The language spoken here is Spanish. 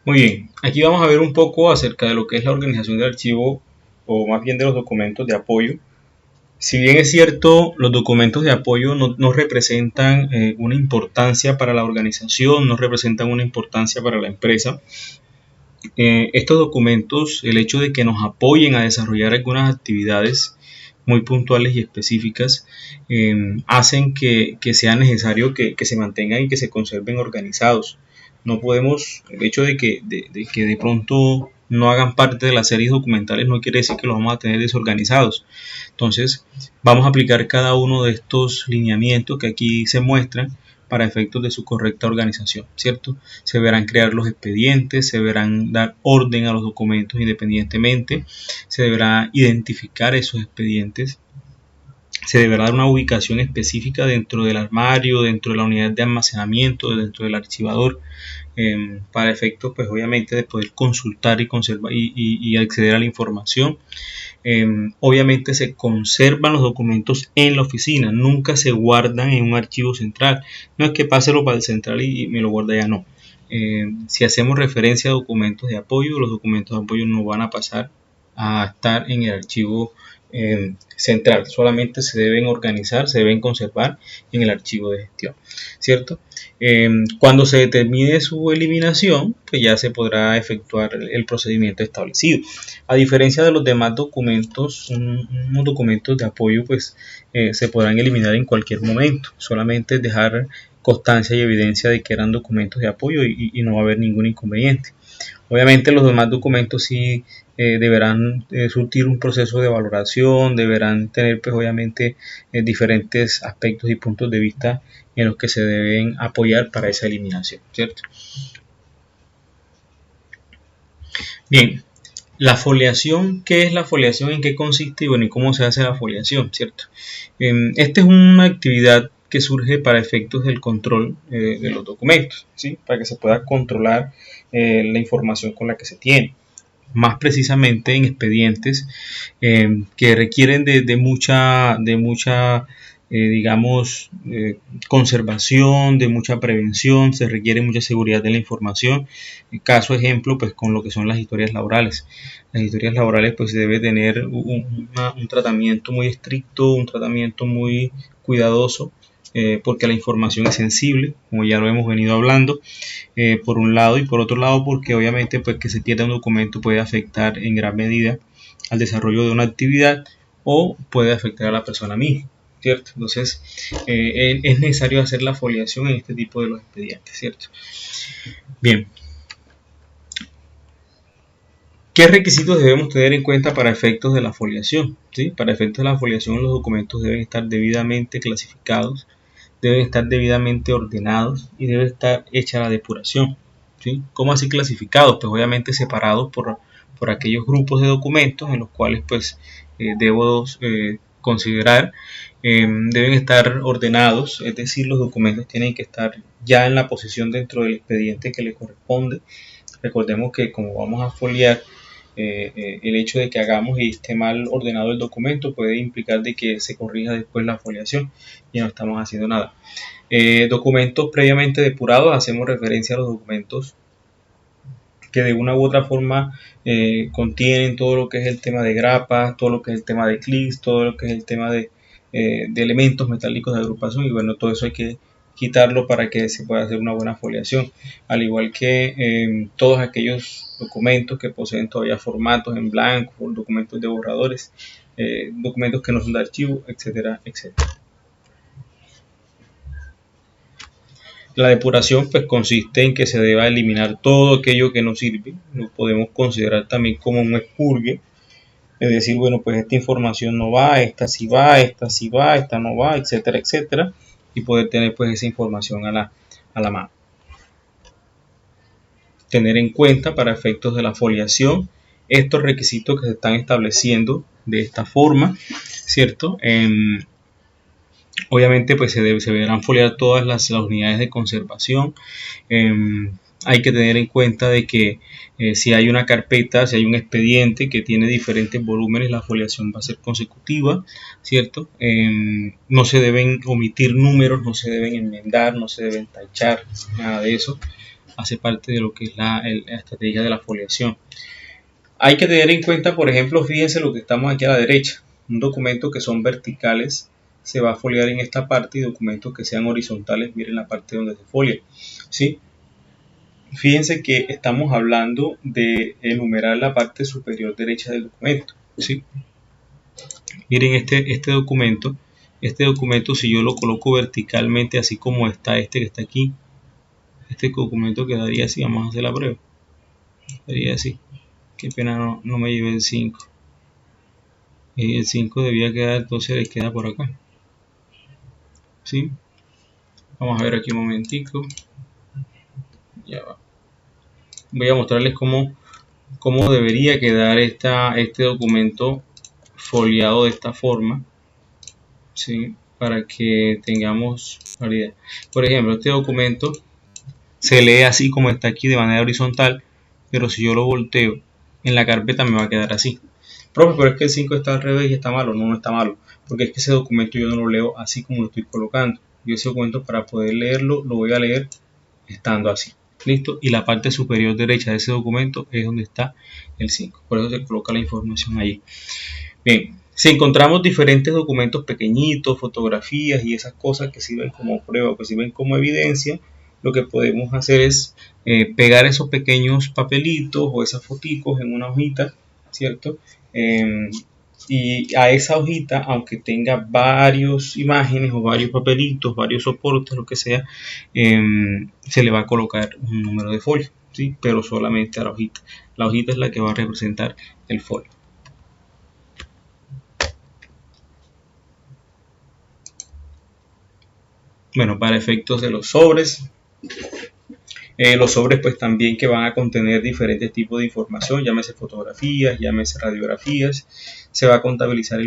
Muy bien, aquí vamos a ver un poco acerca de lo que es la organización del archivo o más bien de los documentos de apoyo. Si bien es cierto, los documentos de apoyo no representan una importancia para la organización, no representan una importancia para la empresa. Estos documentos, el hecho de que nos apoyen a desarrollar algunas actividades muy puntuales y específicas, hacen que sea necesario que se mantengan y que se conserven organizados. No podemos, el hecho de que de pronto no hagan parte de las series documentales no quiere decir que los vamos a tener desorganizados. Entonces, vamos a aplicar cada uno de estos lineamientos que aquí se muestran para efectos de su correcta organización, ¿cierto? Se verán crear los expedientes, se verán dar orden a los documentos independientemente, se deberá identificar esos expedientes, se deberá dar una ubicación específica dentro del armario, dentro de la unidad de almacenamiento, dentro del archivador, para efectos, pues obviamente, de poder consultar y conservar y acceder a la información. Obviamente se conservan los documentos en la oficina, nunca se guardan en un archivo central. No es que páselo para el central y me lo guarda ya, no. Si hacemos referencia a documentos de apoyo, los documentos de apoyo no van a pasar a estar en el archivo central, solamente se deben organizar, se deben conservar en el archivo de gestión, ¿cierto? Cuando se determine su eliminación, pues ya se podrá efectuar el procedimiento establecido. A diferencia de los demás documentos, unos documentos de apoyo pues se podrán eliminar en cualquier momento, solamente dejar constancia y evidencia de que eran documentos de apoyo y no va a haber ningún inconveniente. Obviamente los demás documentos sí deberán surtir un proceso de valoración, deberán tener pues obviamente diferentes aspectos y puntos de vista en los que se deben apoyar para esa eliminación, ¿cierto? Bien, la foliación, ¿qué es la foliación? ¿En qué consiste? Y bueno, ¿y cómo se hace la foliación? ¿Cierto? Esta es una actividad que surge para efectos del control de los documentos, ¿sí? Para que se pueda controlar la información con la que se tiene. Más precisamente en expedientes que requieren de mucha digamos, conservación, de mucha prevención, se requiere mucha seguridad de la información. Caso ejemplo, pues con lo que son las historias laborales. Las historias laborales pues debe tener un tratamiento muy estricto, un tratamiento muy cuidadoso, porque la información es sensible, como ya lo hemos venido hablando, por un lado, y por otro lado porque obviamente pues que se pierda un documento puede afectar en gran medida al desarrollo de una actividad o puede afectar a la persona misma, ¿cierto? Entonces es necesario hacer la foliación en este tipo de los expedientes, ¿cierto? Bien, ¿qué requisitos debemos tener en cuenta para efectos de la foliación? ¿Sí? Para efectos de la foliación los documentos deben estar debidamente clasificados, deben estar debidamente ordenados y debe estar hecha la depuración, ¿sí? ¿Cómo así clasificados? Pues obviamente separados por aquellos grupos de documentos en los cuales pues debo considerar deben estar ordenados, es decir, los documentos tienen que estar ya en la posición dentro del expediente que le corresponde. Recordemos que como vamos a foliar, el hecho de que hagamos y esté mal ordenado el documento puede implicar de que se corrija después la foliación y no estamos haciendo nada. Documentos previamente depurados, hacemos referencia a los documentos que de una u otra forma contienen todo lo que es el tema de grapas, todo lo que es el tema de clics, todo lo que es el tema de elementos metálicos de agrupación, y bueno, todo eso hay que quitarlo para que se pueda hacer una buena foliación, al igual que todos aquellos documentos que poseen todavía formatos en blanco, documentos de borradores, documentos que no son de archivo, etcétera, etcétera. La depuración pues consiste en que se deba eliminar todo aquello que no sirve, lo podemos considerar también como un expurgue, es decir, bueno, pues esta información no va, esta sí va, esta sí va, esta no va, etcétera, etcétera, y poder tener pues esa información a la mano. Tener en cuenta para efectos de la foliación estos requisitos que se están estableciendo de esta forma, ¿cierto? Obviamente pues se deberán foliar todas las unidades de conservación. Hay que tener en cuenta de que si hay una carpeta, si hay un expediente que tiene diferentes volúmenes, la foliación va a ser consecutiva, ¿cierto? No se deben omitir números, no se deben enmendar, no se deben tachar, nada de eso. hace parte de lo que es la estrategia de la foliación. Hay que tener en cuenta, por ejemplo, fíjense lo que estamos aquí a la derecha, un documento que son verticales se va a foliar en esta parte y documentos que sean horizontales, miren la parte donde se folia, ¿sí? Fíjense que estamos hablando de enumerar la parte superior derecha del documento, ¿sí? Miren este documento si yo lo coloco verticalmente así como está este que está aquí, este documento quedaría así. Vamos a hacer la prueba, quedaría así. Qué pena no me llevé el 5. El 5 debía quedar, entonces le queda por acá, ¿sí? Vamos a ver aquí un momentico. Ya va. Voy a mostrarles cómo debería quedar este documento foliado de esta forma, ¿sí? Para que tengamos claridad. Por ejemplo, este documento se lee así como está aquí de manera horizontal, pero si yo lo volteo en la carpeta me va a quedar así. Profe, pero es que el 5 está al revés y está malo. No está malo, porque es que ese documento yo no lo leo así como lo estoy colocando. Yo ese documento, para poder leerlo, lo voy a leer estando así. Listo, y la parte superior derecha de ese documento es donde está el 5. Por eso se coloca la información allí. Bien, si encontramos diferentes documentos pequeñitos, fotografías y esas cosas que sirven como prueba, que sirven como evidencia, lo que podemos hacer es pegar esos pequeños papelitos o esas foticos en una hojita, ¿cierto? Y a esa hojita, aunque tenga varias imágenes o varios papelitos, varios soportes, lo que sea, se le va a colocar un número de folio, ¿sí? Pero solamente a la hojita. La hojita es la que va a representar el folio. Bueno, para efectos de los sobres pues también que van a contener diferentes tipos de información, llámese fotografías, llámese radiografías, se va a contabilizar